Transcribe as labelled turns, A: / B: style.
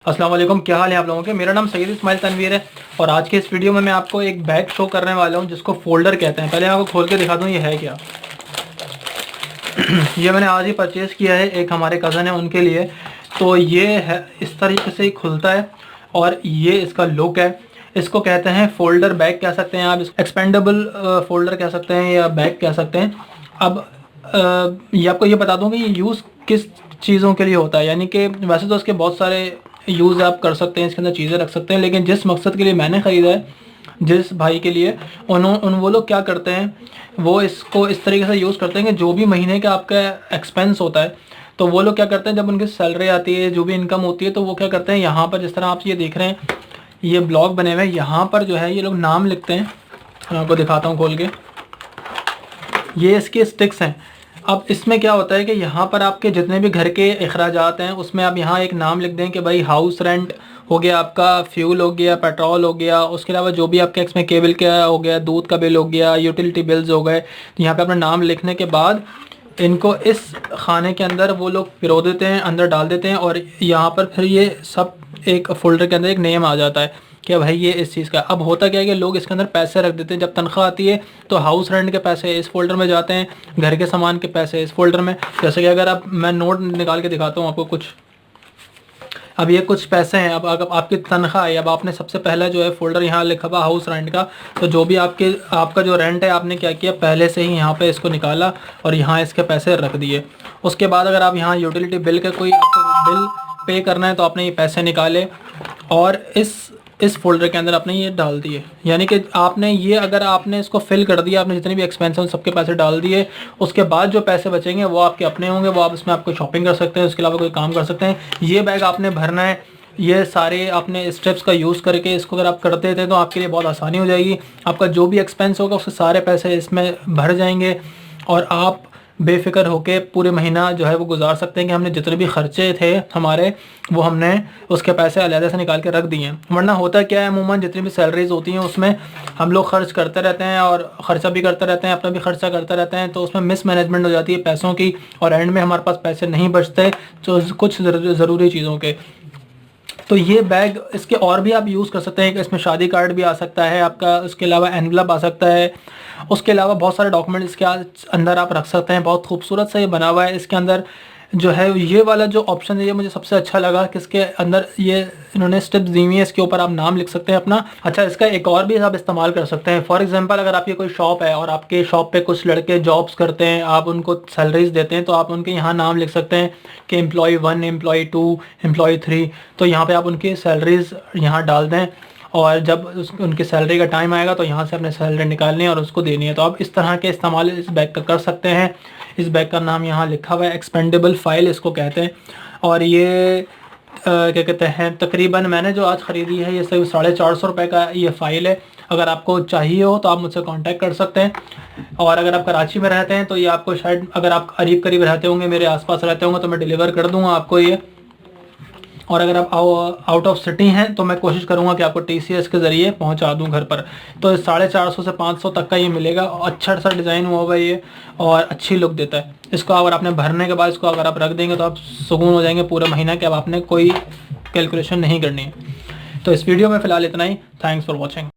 A: अस्सलाम वालेकुम, क्या हाल है आप लोगों के। मेरा नाम सैयद इस्माइल तनवीर है और आज के इस वीडियो में मैं आपको एक बैग शो करने वाला हूं जिसको फोल्डर कहते हैं। पहले मैं आपको खोल के दिखा दूं ये है क्या। ये मैंने आज ही परचेज़ किया है, एक हमारे कज़न है उनके लिए। तो ये है, इस तरीके से ही खुलता है और ये इसका लुक है। इसको कहते हैं फोल्डर बैग कह सकते हैं आप, एक्सपेंडेबल फोल्डर कह सकते हैं या बैग कह सकते हैं। अब ये आपको ये बता दूँ कि ये यूज़ किस चीज़ों के लिए होता है। यानी कि वैसे तो इसके बहुत सारे यूज़ आप कर सकते हैं, इसके अंदर चीज़ें रख सकते हैं, लेकिन जिस मकसद के लिए मैंने ख़रीदा है, जिस भाई के लिए, वो लोग क्या करते हैं, वो इसको इस तरीके से यूज़ करते हैं कि जो भी महीने का आपका एक्सपेंस होता है, तो वो लोग क्या करते हैं, जब उनकी सैलरी आती है, जो भी इनकम होती है, तो वो क्या करते हैं, यहाँ पर जिस तरह आप ये देख रहे हैं, ये ब्लॉक बने हुए हैं, यहाँ पर जो है ये लोग नाम लिखते हैं। मैं आपको दिखाता हूँ खोल के। ये इसके स्टिक्स हैं। अब इसमें क्या होता है कि यहाँ पर आपके जितने भी घर के अखराजात हैं, उसमें आप यहाँ एक नाम लिख दें कि भाई हाउस रेंट हो गया, आपका फ्यूल हो गया, पेट्रोल हो गया, उसके अलावा जो भी आपके इसमें केबल का हो गया, दूध का बिल हो गया, यूटिलिटी बिल्स हो गए। तो यहाँ पे अपना नाम लिखने के बाद इनको इस खाने के अंदर वो लोग पिरो देते हैं, अंदर डाल देते हैं और यहाँ पर फिर ये सब एक फ़ोल्डर के अंदर एक नेम आ जाता है कि भाई ये इस चीज़ का। अब होता क्या है कि लोग इसके अंदर पैसे रख देते हैं। जब तनख्वाह आती है तो हाउस रेंट के पैसे इस फोल्डर में जाते हैं, घर के सामान के पैसे इस फोल्डर में। जैसे कि अगर आप, मैं नोट निकाल के दिखाता हूँ आपको कुछ। अब ये कुछ पैसे हैं। अब अगर आपकी तनख्वाह है, अब आपने सबसे पहला जो है फोल्डर यहाँ लिखा हुआ हाउस रेंट का, तो जो भी आपका जो रेंट है, आपने क्या किया, पहले से ही यहाँ पे इसको निकाला और यहाँ इसके पैसे रख दिए। उसके बाद अगर आप यहाँ यूटिलिटी बिल का कोई आपको बिल पे करना है, तो आपने ये पैसे निकाले और इस फोल्डर के अंदर आपने ये डाल दिए। यानी कि आपने ये, अगर आपने इसको फिल कर दिया, आपने जितने भी एक्सपेंस हैं सबके पैसे डाल दिए, उसके बाद जो पैसे बचेंगे वो आपके अपने होंगे, वो आप इसमें आपको शॉपिंग कर सकते हैं, उसके अलावा कोई काम कर सकते हैं। ये बैग आपने भरना है, ये सारे आपने स्टेप्स का यूज़ करके इसको अगर आप करते थे तो आपके लिए बहुत आसानी हो जाएगी। आपका जो भी एक्सपेंस होगा उसके सारे पैसे इसमें भर जाएंगे और आप बेफ़िक्र होके पूरे महीना जो है वो गुजार सकते हैं कि हमने जितने भी खर्चे थे हमारे, वो हमने उसके पैसे अलग से निकाल के रख दिए हैं। वरना होता क्या है, अमूमन जितनी भी सैलरीज़ होती हैं उसमें हम लोग खर्च करते रहते हैं और ख़र्चा भी करते रहते हैं, अपना भी खर्चा करते रहते हैं, तो उसमें मिसमैनेजमेंट हो जाती है पैसों की और एंड में हमारे पास पैसे नहीं बचते तो कुछ ज़रूरी चीज़ों के। तो ये बैग, इसके और भी आप यूज़ कर सकते हैं कि इसमें शादी कार्ड भी आ सकता है आपका, उसके अलावा एनवलप आ सकता है, उसके अलावा बहुत सारे डॉक्यूमेंट इसके अंदर आप रख सकते हैं। बहुत खूबसूरत सा ये बना हुआ है। इसके अंदर जो है ये वाला जो ऑप्शन है, ये मुझे सबसे अच्छा लगा कि इसके अंदर ये इन्होंने स्टेप्स दी हुई है, इसके ऊपर आप नाम लिख सकते हैं अपना। अच्छा, इसका एक और भी आप इस्तेमाल कर सकते हैं। फॉर एग्जांपल, अगर आपकी कोई शॉप है और आपके शॉप पे कुछ लड़के जॉब्स करते हैं, आप उनको सैलरीज देते हैं, तो आप उनके यहाँ नाम लिख सकते हैं कि एम्प्लॉय 1, एम्प्लॉय 2, एम्प्लॉय 3। तो यहाँ पर आप उनकी सैलरीज यहाँ डाल दें और जब उनकी सैलरी का टाइम आएगा तो यहाँ से अपने सैलरी निकालनी है और उसको देनी है। तो आप इस तरह के इस्तेमाल इस बैग का कर सकते हैं। इस बैग का नाम यहाँ लिखा हुआ है, एक्सपेंडेबल फाइल इसको कहते हैं। और ये क्या कहते हैं, तकरीबन मैंने जो आज ख़रीदी है ये सिर्फ 450 रुपये का ये फ़ाइल है। अगर आपको चाहिए हो तो आप मुझसे कांटेक्ट कर सकते हैं। और अगर आप कराची में रहते हैं तो ये आपको शायद, अगर आप करीब करीब रहते होंगे, मेरे आसपास रहते होंगे, तो मैं डिलीवर कर दूँगा आपको ये। और अगर आप आउट ऑफ सिटी हैं तो मैं कोशिश करूंगा कि आपको TCS के ज़रिए पहुंचा दूं घर पर। तो 450 से 500 तक का ये मिलेगा। अच्छा सा डिज़ाइन हुआ हुआ ये और अच्छी लुक देता है। इसको अगर आपने भरने के बाद इसको अगर आप रख देंगे तो आप सुकून हो जाएंगे पूरे महीना कि अब आपने कोई कैलकुलेशन नहीं करनी है। तो इस वीडियो में फ़िलहाल इतना ही। Thanks for watching.